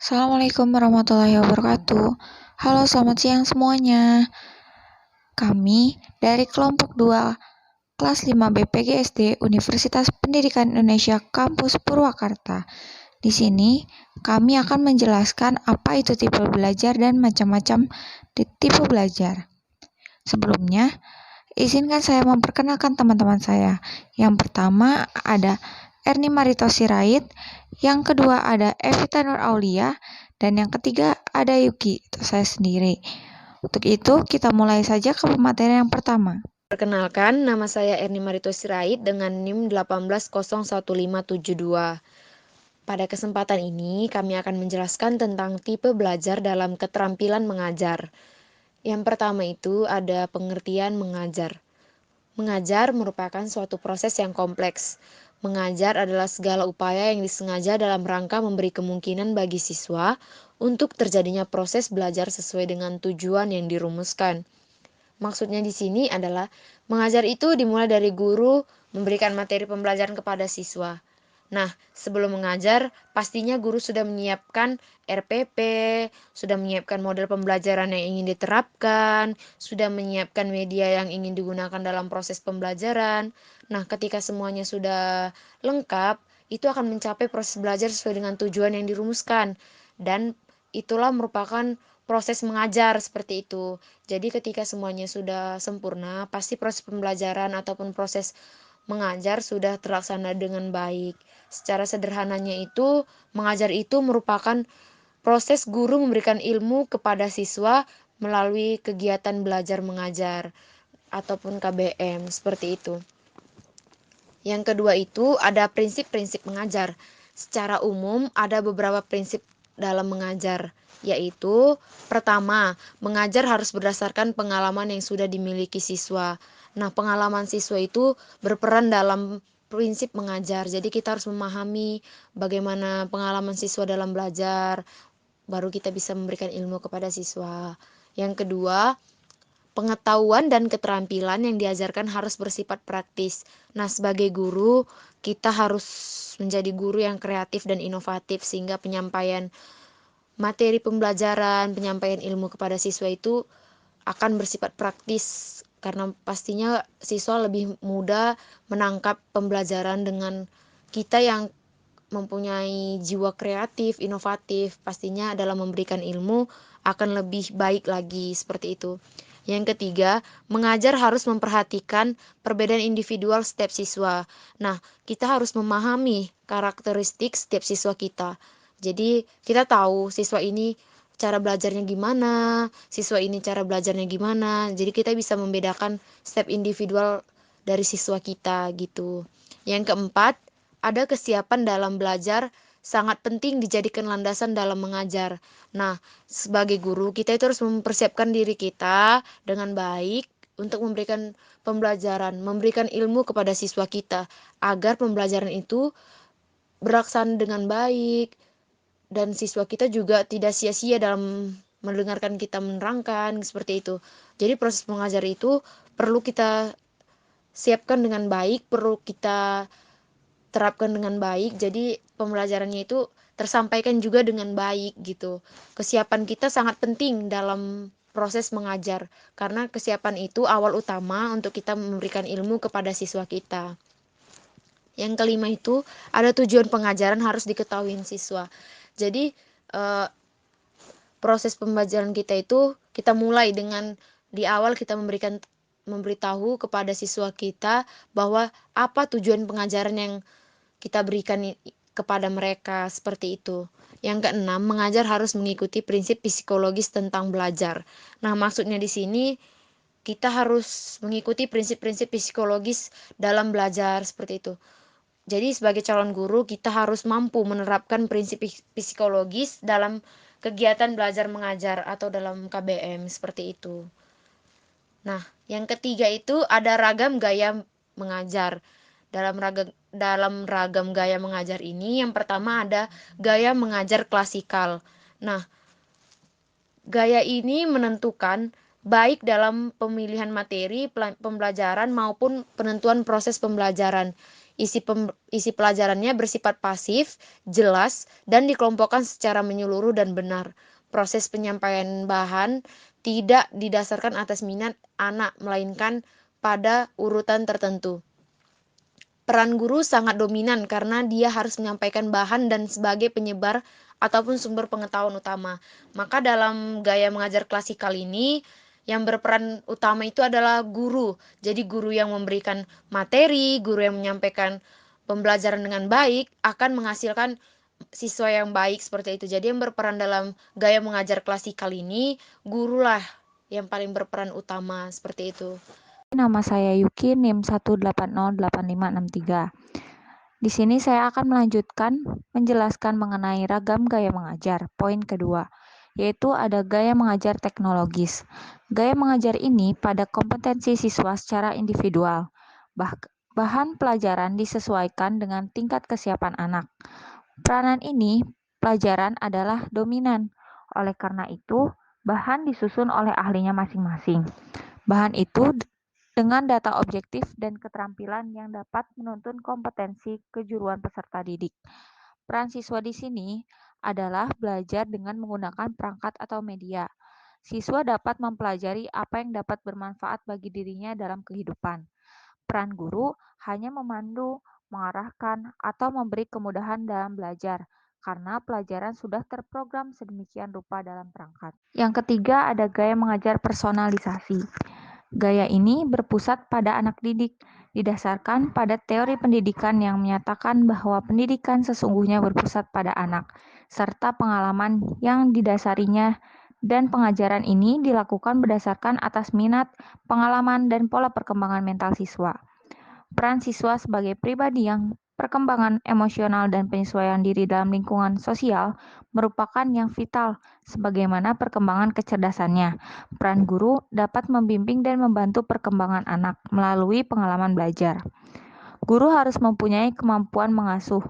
Assalamualaikum warahmatullahi wabarakatuh. Halo, selamat siang semuanya. Kami dari kelompok 2 kelas 5 BPGSD Universitas Pendidikan Indonesia Kampus Purwakarta. Di sini kami akan menjelaskan apa itu tipe belajar dan macam-macam tipe belajar. Sebelumnya, izinkan saya memperkenalkan teman-teman saya. Yang pertama ada Erni Marito Sirait, yang kedua ada Evita Nur Aulia, dan yang ketiga ada Yuki, itu saya sendiri. Untuk itu, kita mulai saja ke pematerian yang pertama. Perkenalkan, nama saya Erni Marito Sirait dengan NIM 1801572. Pada kesempatan ini, kami akan menjelaskan tentang tipe belajar dalam keterampilan mengajar. Yang pertama itu ada pengertian mengajar. Mengajar merupakan suatu proses yang kompleks. Mengajar adalah segala upaya yang disengaja dalam rangka memberi kemungkinan bagi siswa untuk terjadinya proses belajar sesuai dengan tujuan yang dirumuskan. Maksudnya di sini adalah mengajar itu dimulai dari guru memberikan materi pembelajaran kepada siswa. Nah, sebelum mengajar, pastinya guru sudah menyiapkan RPP, sudah menyiapkan model pembelajaran yang ingin diterapkan, sudah menyiapkan media yang ingin digunakan dalam proses pembelajaran. Nah, ketika semuanya sudah lengkap, itu akan mencapai proses belajar sesuai dengan tujuan yang dirumuskan. Dan itulah merupakan proses mengajar seperti itu. Jadi ketika semuanya sudah sempurna, pasti proses pembelajaran ataupun proses mengajar sudah terlaksana dengan baik. Secara sederhananya itu, mengajar itu merupakan proses guru memberikan ilmu kepada siswa melalui kegiatan belajar mengajar ataupun KBM, seperti itu. Yang kedua itu ada prinsip-prinsip mengajar. Secara umum ada beberapa prinsip dalam mengajar, yaitu pertama, mengajar harus berdasarkan pengalaman yang sudah dimiliki siswa. Nah, pengalaman siswa itu berperan dalam prinsip mengajar. Jadi kita harus memahami bagaimana pengalaman siswa dalam belajar, baru kita bisa memberikan ilmu kepada siswa. Yang kedua, pengetahuan dan keterampilan yang diajarkan harus bersifat praktis. Nah, sebagai guru, kita harus menjadi guru yang kreatif dan inovatif sehingga penyampaian materi pembelajaran, penyampaian ilmu kepada siswa itu akan bersifat praktis karena pastinya siswa lebih mudah menangkap pembelajaran dengan kita yang mempunyai jiwa kreatif, inovatif, pastinya dalam memberikan ilmu akan lebih baik lagi seperti itu. Yang ketiga, mengajar harus memperhatikan perbedaan individual setiap siswa. Nah, kita harus memahami karakteristik setiap siswa kita. Jadi, kita tahu siswa ini cara belajarnya gimana, siswa ini cara belajarnya gimana. Jadi, kita bisa membedakan setiap individual dari siswa kita gitu. Yang keempat, ada kesiapan dalam belajar sangat penting dijadikan landasan dalam mengajar. Nah, sebagai guru, kita itu harus mempersiapkan diri kita dengan baik untuk memberikan pembelajaran, memberikan ilmu kepada siswa kita, agar pembelajaran itu berlaksana dengan baik, dan siswa kita juga tidak sia-sia dalam mendengarkan kita menerangkan, seperti itu. Jadi proses mengajar itu perlu kita siapkan dengan baik, perlu kita terapkan dengan baik, jadi pembelajarannya itu tersampaikan juga dengan baik gitu. Kesiapan kita sangat penting dalam proses mengajar, karena kesiapan itu awal utama untuk kita memberikan ilmu kepada siswa kita. Yang kelima itu ada tujuan pengajaran harus diketahui siswa. Jadi proses pembelajaran kita itu kita mulai dengan di awal kita memberitahu kepada siswa kita bahwa apa tujuan pengajaran yang kita berikan kepada mereka, seperti itu. Yang keenam, mengajar harus mengikuti prinsip psikologis tentang belajar. Nah, maksudnya di sini kita harus mengikuti prinsip-prinsip psikologis dalam belajar, seperti itu. Jadi sebagai calon guru kita harus mampu menerapkan prinsip psikologis dalam kegiatan belajar mengajar atau dalam KBM, seperti itu. Nah, yang ketiga itu ada ragam gaya mengajar. Dalam ragam gaya mengajar ini, yang pertama ada gaya mengajar klasikal. Nah, gaya ini menentukan baik dalam pemilihan materi pembelajaran maupun penentuan proses pembelajaran. Isi pelajarannya bersifat pasif, jelas, dan dikelompokkan secara menyeluruh dan benar. Proses penyampaian bahan tidak didasarkan atas minat anak, melainkan pada urutan tertentu. Peran guru sangat dominan karena dia harus menyampaikan bahan dan sebagai penyebar ataupun sumber pengetahuan utama. Maka dalam gaya mengajar klasikal ini, yang berperan utama itu adalah guru. Jadi guru yang memberikan materi, guru yang menyampaikan pembelajaran dengan baik akan menghasilkan siswa yang baik seperti itu. Jadi yang berperan dalam gaya mengajar klasikal ini, gurulah yang paling berperan utama seperti itu. Nama saya Yuki, NIM 1808563. Di sini saya akan melanjutkan menjelaskan mengenai ragam gaya mengajar. Poin kedua, yaitu ada gaya mengajar teknologis. Gaya mengajar ini pada kompetensi siswa secara individual. Bahan pelajaran disesuaikan dengan tingkat kesiapan anak. Peranan ini, pelajaran adalah dominan. Oleh karena itu, bahan disusun oleh ahlinya masing-masing. Bahan itu dengan data objektif dan keterampilan yang dapat menuntun kompetensi kejuruan peserta didik. Peran siswa di sini adalah belajar dengan menggunakan perangkat atau media. Siswa dapat mempelajari apa yang dapat bermanfaat bagi dirinya dalam kehidupan. Peran guru hanya memandu, mengarahkan, atau memberi kemudahan dalam belajar, karena pelajaran sudah terprogram sedemikian rupa dalam perangkat. Yang ketiga ada gaya mengajar personalisasi. Gaya ini berpusat pada anak didik, didasarkan pada teori pendidikan yang menyatakan bahwa pendidikan sesungguhnya berpusat pada anak, serta pengalaman yang didasarinya, dan pengajaran ini dilakukan berdasarkan atas minat, pengalaman, dan pola perkembangan mental siswa. Peran siswa sebagai pribadi yang perkembangan emosional dan penyesuaian diri dalam lingkungan sosial merupakan yang vital sebagaimana perkembangan kecerdasannya. Peran guru dapat membimbing dan membantu perkembangan anak melalui pengalaman belajar. Guru harus mempunyai kemampuan mengasuh,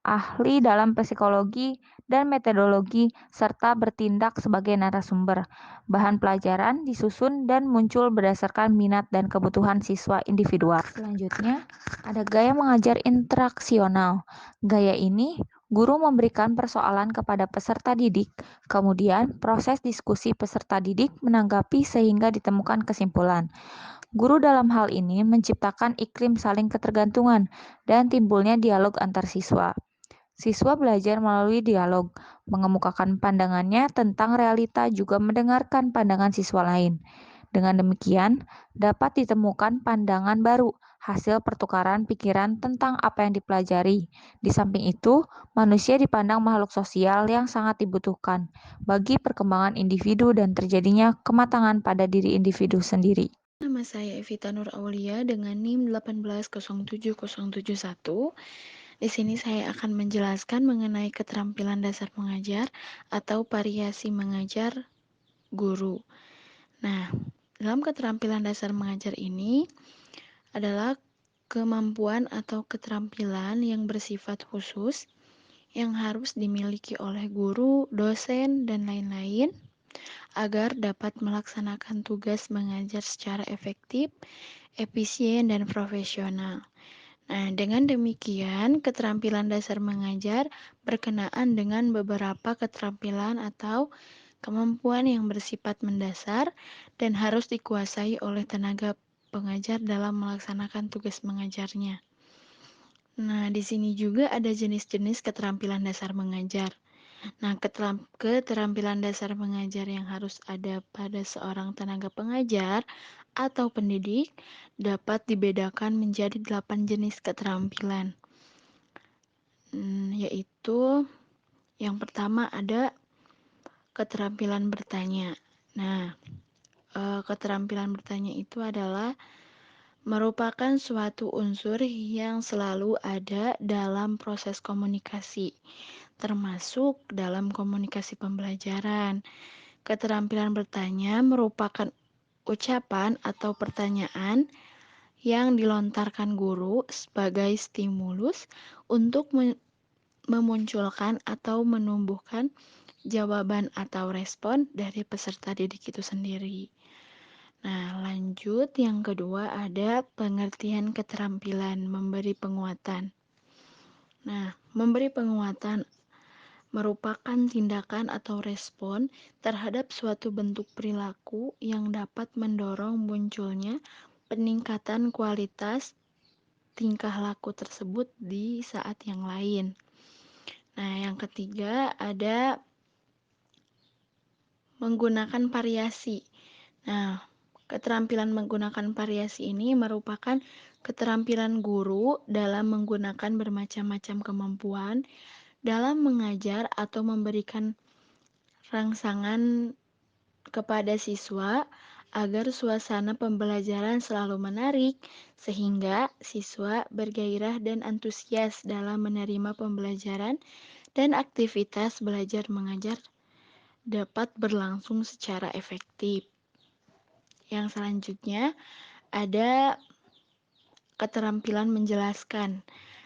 ahli dalam psikologi dan metodologi, serta bertindak sebagai narasumber. Bahan pelajaran disusun dan muncul berdasarkan minat dan kebutuhan siswa individual. Selanjutnya, ada gaya mengajar interaksional. Gaya ini, guru memberikan persoalan kepada peserta didik, kemudian proses diskusi peserta didik menanggapi sehingga ditemukan kesimpulan. Guru dalam hal ini menciptakan iklim saling ketergantungan dan timbulnya dialog antar siswa. Siswa belajar melalui dialog, mengemukakan pandangannya tentang realita juga mendengarkan pandangan siswa lain. Dengan demikian, dapat ditemukan pandangan baru, hasil pertukaran pikiran tentang apa yang dipelajari. Di samping itu, manusia dipandang makhluk sosial yang sangat dibutuhkan bagi perkembangan individu dan terjadinya kematangan pada diri individu sendiri. Nama saya Evita Nur Aulia dengan NIM 1807071. Di sini saya akan menjelaskan mengenai keterampilan dasar mengajar atau variasi mengajar guru. Nah, dalam keterampilan dasar mengajar ini adalah kemampuan atau keterampilan yang bersifat khusus yang harus dimiliki oleh guru, dosen, dan lain-lain agar dapat melaksanakan tugas mengajar secara efektif, efisien, dan profesional. Nah, dengan demikian, keterampilan dasar mengajar berkenaan dengan beberapa keterampilan atau kemampuan yang bersifat mendasar dan harus dikuasai oleh tenaga pengajar dalam melaksanakan tugas mengajarnya. Nah, di sini juga ada jenis-jenis keterampilan dasar mengajar. Nah, keterampilan dasar mengajar yang harus ada pada seorang tenaga pengajar atau pendidik dapat dibedakan menjadi 8 jenis keterampilan. Yaitu yang pertama ada keterampilan bertanya. Nah, keterampilan bertanya itu adalah merupakan suatu unsur yang selalu ada dalam proses komunikasi, termasuk dalam komunikasi pembelajaran. Keterampilan bertanya merupakan ucapan atau pertanyaan yang dilontarkan guru sebagai stimulus untuk memunculkan atau menumbuhkan jawaban atau respon dari peserta didik itu sendiri. Nah, lanjut yang kedua ada pengertian keterampilan memberi penguatan. Nah, memberi penguatan merupakan tindakan atau respon terhadap suatu bentuk perilaku yang dapat mendorong munculnya peningkatan kualitas tingkah laku tersebut di saat yang lain. Nah, yang ketiga ada menggunakan variasi. Nah, keterampilan menggunakan variasi ini merupakan keterampilan guru dalam menggunakan bermacam-macam kemampuan dalam mengajar atau memberikan rangsangan kepada siswa agar suasana pembelajaran selalu menarik, sehingga siswa bergairah dan antusias dalam menerima pembelajaran dan aktivitas belajar mengajar dapat berlangsung secara efektif. Yang selanjutnya ada keterampilan menjelaskan.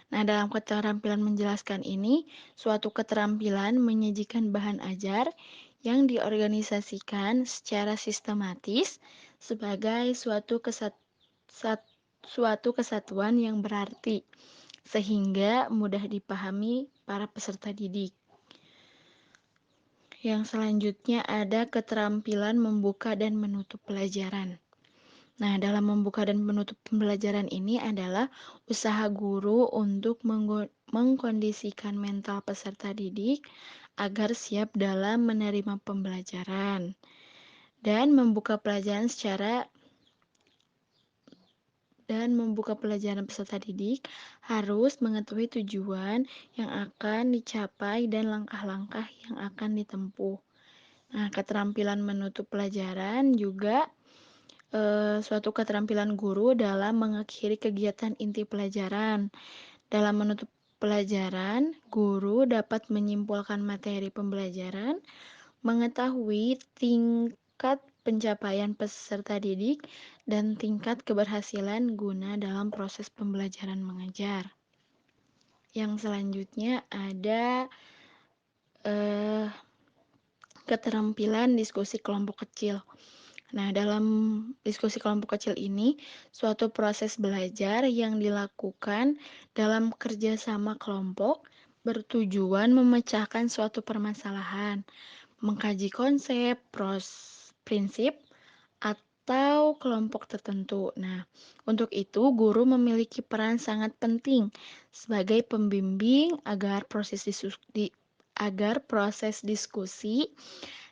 Nah, dalam keterampilan menjelaskan ini, suatu keterampilan menyajikan bahan ajar yang diorganisasikan secara sistematis sebagai suatu kesatuan yang berarti, sehingga mudah dipahami para peserta didik. Yang selanjutnya ada keterampilan membuka dan menutup pelajaran. Nah, dalam membuka dan menutup pembelajaran ini adalah usaha guru untuk mengkondisikan mental peserta didik agar siap dalam menerima pembelajaran dan membuka pelajaran peserta didik harus mengetahui tujuan yang akan dicapai dan langkah-langkah yang akan ditempuh. Nah, keterampilan menutup pelajaran juga suatu keterampilan guru dalam mengakhiri kegiatan inti pelajaran. Dalam menutup pelajaran, guru dapat menyimpulkan materi pembelajaran, mengetahui tingkat pencapaian peserta didik, dan tingkat keberhasilan guna dalam proses pembelajaran mengajar. Yang selanjutnya ada keterampilan diskusi kelompok kecil. Nah, dalam diskusi kelompok kecil ini, suatu proses belajar yang dilakukan dalam kerjasama kelompok bertujuan memecahkan suatu permasalahan, mengkaji konsep, prinsip, atau kelompok tertentu. Nah, untuk itu guru memiliki peran sangat penting sebagai pembimbing agar proses diskusi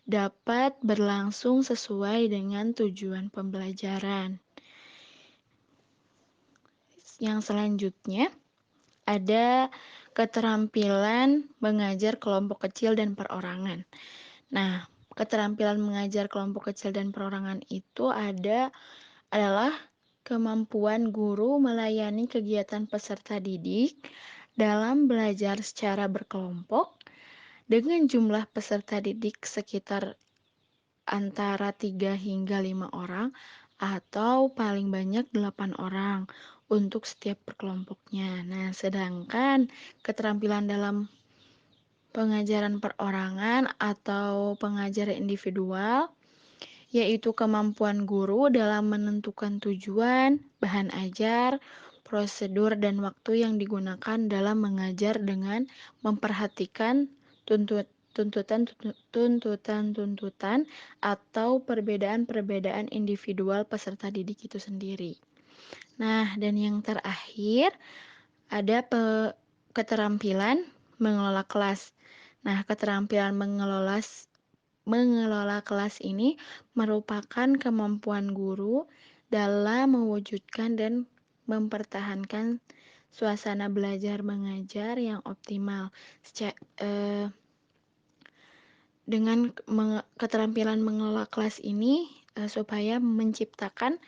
dapat berlangsung sesuai dengan tujuan pembelajaran. Yang selanjutnya ada keterampilan mengajar kelompok kecil dan perorangan. Nah, keterampilan mengajar kelompok kecil dan perorangan itu adalah kemampuan guru melayani kegiatan peserta didik dalam belajar secara berkelompok dengan jumlah peserta didik sekitar antara 3 hingga 5 orang atau paling banyak 8 orang untuk setiap kelompoknya. Nah, sedangkan keterampilan dalam pengajaran perorangan atau pengajaran individual yaitu kemampuan guru dalam menentukan tujuan, bahan ajar, prosedur, dan waktu yang digunakan dalam mengajar dengan memperhatikan tuntutan atau perbedaan-perbedaan individual peserta didik itu sendiri. Nah, dan yang terakhir ada keterampilan mengelola kelas. Nah, keterampilan mengelola kelas ini merupakan kemampuan guru dalam mewujudkan dan mempertahankan suasana belajar mengajar yang optimal. Dengan keterampilan mengelola kelas ini supaya menciptakan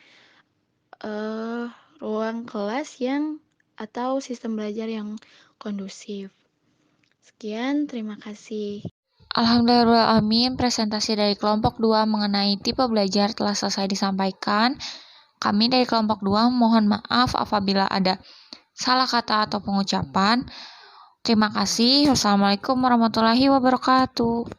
ruang kelas atau sistem belajar yang kondusif. Sekian, terima kasih. Alhamdulillahirrahmanirrahim, presentasi dari kelompok 2 mengenai tipe belajar telah selesai disampaikan. Kami dari kelompok 2 mohon maaf apabila ada salah kata atau pengucapan. Terima kasih. Wassalamualaikum warahmatullahi wabarakatuh.